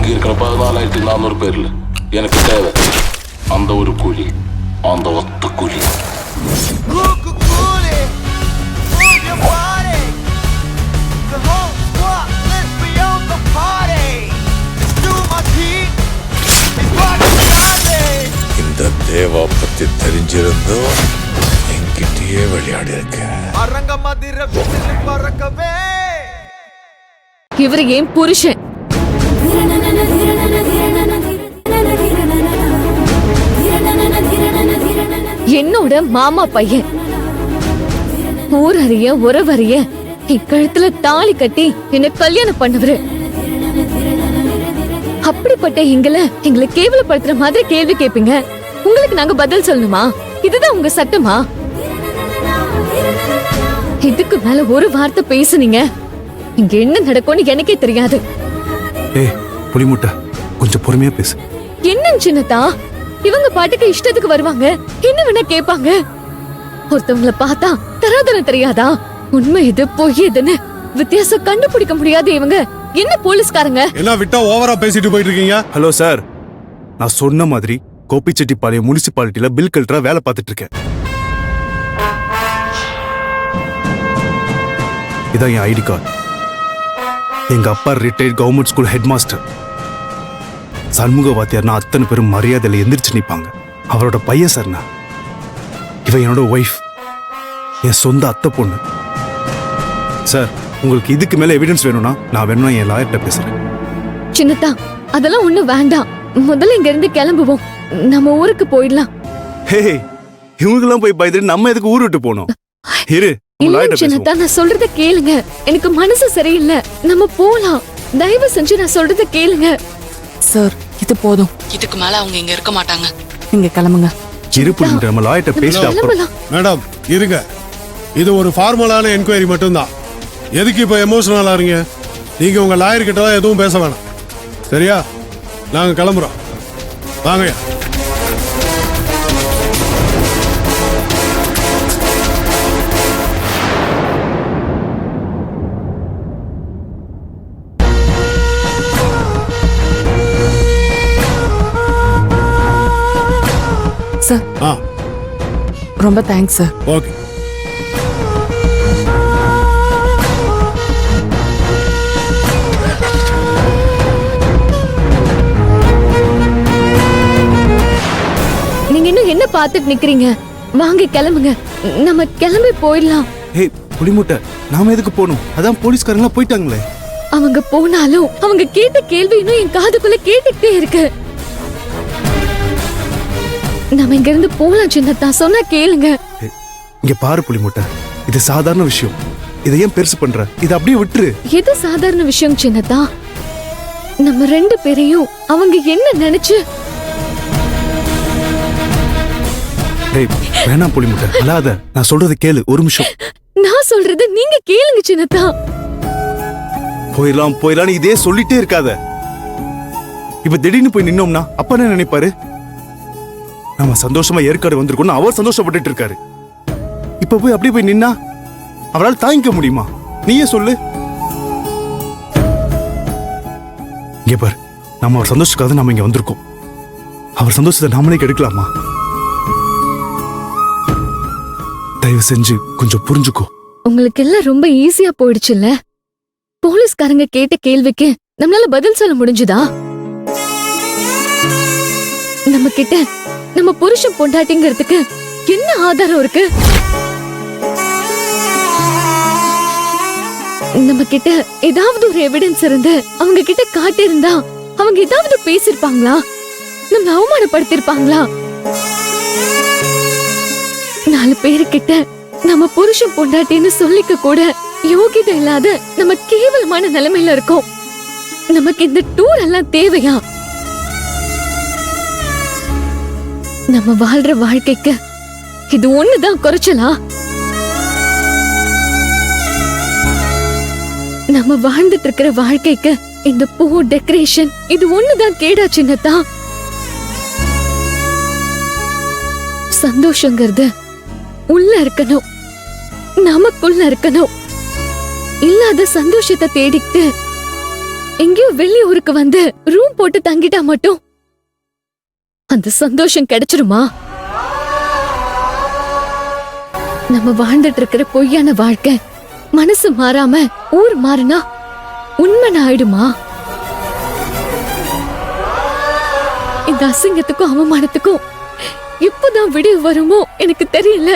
இங்க இருக்கிற 14,400 பேர்ல எனக்கு தேவை அந்த ஒரு கூலி, அந்த ஒத்த கூலி. இந்த தேவா பத்தி தெரிஞ்சிருந்தோம் என்கிட்டயே விளையாடி இருக்க. இவர் ஏன் புருஷன். என்னோட மாமா பையன். ஊரறிய உறவறிய என் கழுத்துல தாலி கட்டி என்ன கல்யாணம் பண்ணவரு. அப்படிப்பட்ட எங்களை கேவலப்படுத்துற மாதிரி கேள்வி கேட்பீங்க. உங்களுக்கு நாங்க பதில் சொல்லணுமா? இதுதான் உங்க சட்டமா? இதுக்கு மேல ஒரு வார்த்தை பேசுனீங்க, இங்க என்ன நடக்கும்னு எனக்கே தெரியாது. ஏய் புலிமுட்டை, கொஞ்சம் பொறுமையா பேசு. என்னன்னு சின்னதா, இவங்க பாட்டுக்கு இஷ்டத்துக்கு வருவாங்க, என்ன வேணா கேட்பாங்க. ஒருத்தவங்கள பார்த்தா தராதரம் தெரியாதா? உண்மை இது பொய் இதுன்னு வித்தியாசம் கண்டுபிடிக்க முடியாது. இவங்க என்ன போலீஸ்காரங்க? என்ன விட்டா ஓவரா பேசிட்டு போயிட்டு இருக்கீங்க? ஹலோ சார், நான் சொன்ன மாதிரி கோபிச்செட்டிப்பாளையம் முனிசிபாலிட்டியில பில் கல்டரா வேலை பார்த்துட்டு இருக்கேன். இதான் என் ஐடி கார்டு. எங்க அப்பா retired government school headmaster. Shanmuga வாத்தியார்னா அத்தனை பேரும் மரியாதையில எந்திரிச்சு நிப்பாங்க. அவரோட பையன் சார்னா. இவன் என்னோட ஒய்ஃப், என் சொந்த அத்தை பொண்ணு. சார், உங்களுக்கு இதுக்கு மேல எவிடன்ஸ் வேணும்னா நான் வேணும்னா என் லாயர்கிட்ட பேசுறேன். சின்னதா, அதெல்லாம் ஒண்ணு வேண்டாம். முதல்ல இங்க இருந்து கிளம்புவோம், நம்ம ஊருக்கு போயிடலாம். ஹே, இவங்களுக்கெல்லாம் போய் பயந்துட்டு நம்ம எதுக்கு ஊர் விட்டு போனோம்? இரு, இல்ல சின்னதா, நான் சொல்றத கேளுங்க. எனக்கு மனசு சரியில்லை, நம்ம போலாம். தயவு செஞ்சு நான் சொல்றத கேளுங்க. சார், இது போதும். இதுக்கு மேல அவங்க இங்க இருக்க மாட்டாங்க. நீங்க கிளம்புங்க. நம்ம லாயர்கிட்ட பேசிட்டு மேடம் இருங்க, இது ஒரு ஃபார்மலான என்கொயரி மட்டும்தான். எதுக்கு இப்ப எமோஷனலா இருங்க? நீங்க உங்க லாயர் கிட்ட தான் எதுவும் பேச வேணாம், சரியா? நாங்க கிளம்புறோம், வாங்க. சார், ரொம்ப தேங்க்ஸ் சார். ஓகே. நீங்க இன்னும் என்ன பார்த்துட்டு நிக்கிறீங்க? வாங்க கிளம்புங்க, நம்ம கிளம்பி போயிடலாம். ஏய் புலிமுட்டை, நாம எதுக்கு போகணும்? அதான் போலீஸ்காரங்க போயிட்டாங்களே. அவங்க போனாலும் அவங்க கேட்ட கேள்வி இன்னும் என் காதுக்குள்ள கேட்டுக்கிட்டே இருக்கு. நம்ம இங்க இருந்து போலாம் சின்னதா, சொன்னா கேளுங்க. இங்க பாரு புலிமுட்டை, இது சாதாரண விஷயம். இதை ஏன் பெருசு பண்ற? இதை அப்படியே விட்டுரு. எது சாதாரண விஷயம் சின்னதா? நம்ம ரெண்டு பேரையும் அவங்க என்ன நினைச்சு? வேணாம் புலிமுட்டை, அல்லாத. நான் சொல்றதை கேளு, ஒரு நிமிஷம். நான் சொல்றது நீங்க கேளுங்க சின்னதா. போயிடலாம் போயிடலாம் இதே சொல்லிட்டே இருக்காத. இப்ப திடீர்னு போய் நின்னோம்னா அப்ப என்ன நினைப்பாரு? நம்ம சந்தோஷமா ஏற்காடு வந்திருக்கோம்னு அவர் சந்தோஷப்பட்டு இருக்காரு. இப்ப போய் அப்படியே போய் நின்னா அவரால் தாங்கிக்க முடியுமா? நீயே சொல்லு. இங்க பாரு, நம்ம அவர் சந்தோஷத்துக்காக நம்ம இங்க வந்திருக்கோம். அவர் சந்தோஷத்தை நாமளே கெடுக்கலாமா? தயவு செஞ்சு கொஞ்சம் புரிஞ்சுக்கோ. உங்களுக்கு எல்லாம் ரொம்ப ஈஸியா போயிடுச்சுல்ல? போலீஸ்காரங்க கேட்ட கேள்விக்கு நம்மளால பதில் சொல்ல முடிஞ்சுதா? நம்ம கிட்ட நம்ம புருஷன் பொண்டாட்டிங்கிறதுக்கு என்ன ஆதாரம் இருக்கு? நம்ம கிட்ட ஏதாவது ஒரு எவிடன்ஸ் இருந்து அவங்க கிட்ட காட்டியிருந்தா அவங்க ஏதாவது பேசிருப்பாங்களா? நம்ம அவமானப்படுத்திருப்பாங்களா? 4 பேருக்கிட்ட நம்ம புருஷன் பொண்டாட்டின்னு சொல்லிக்க கூட யோகிதை இல்லாத நம்ம கேவலமான நிலைமையில இருக்கோம். நமக்கு இந்த டூர் எல்லாம் தேவையா? நம்ம வாழ்ற வாழ்க்கைக்கு இது ஒண்ணுதான் குறைச்சலா? நம்ம வாழ்ந்துட்டு இருக்கிற வாழ்க்கைக்கு இந்த பூ டெக்கரேஷன் இது ஒண்ணுதான் கேடா சின்னதா? சந்தோஷங்கிறது உள்ள இருக்கணும், நமக்குள்ள இருக்கணும். இல்லாத சந்தோஷத்தை தேடிக்கிட்டு எங்கேயோ வெளியூருக்கு வந்து ரூம் போட்டு தங்கிட்டா மட்டும் அந்த சந்தோஷம் கிடைச்சிருமா? நம்ம வாழ்ந்துட்டு இருக்கிற பொய்யான வாழ்க்கை மனசு மாறாம ஊர் மாறினா உண்மை ஆயிடுமா? இந்த அசிங்கத்துக்கும் அவமானத்துக்கும் எப்பதான் விடிவு வருமோ எனக்கு தெரியல.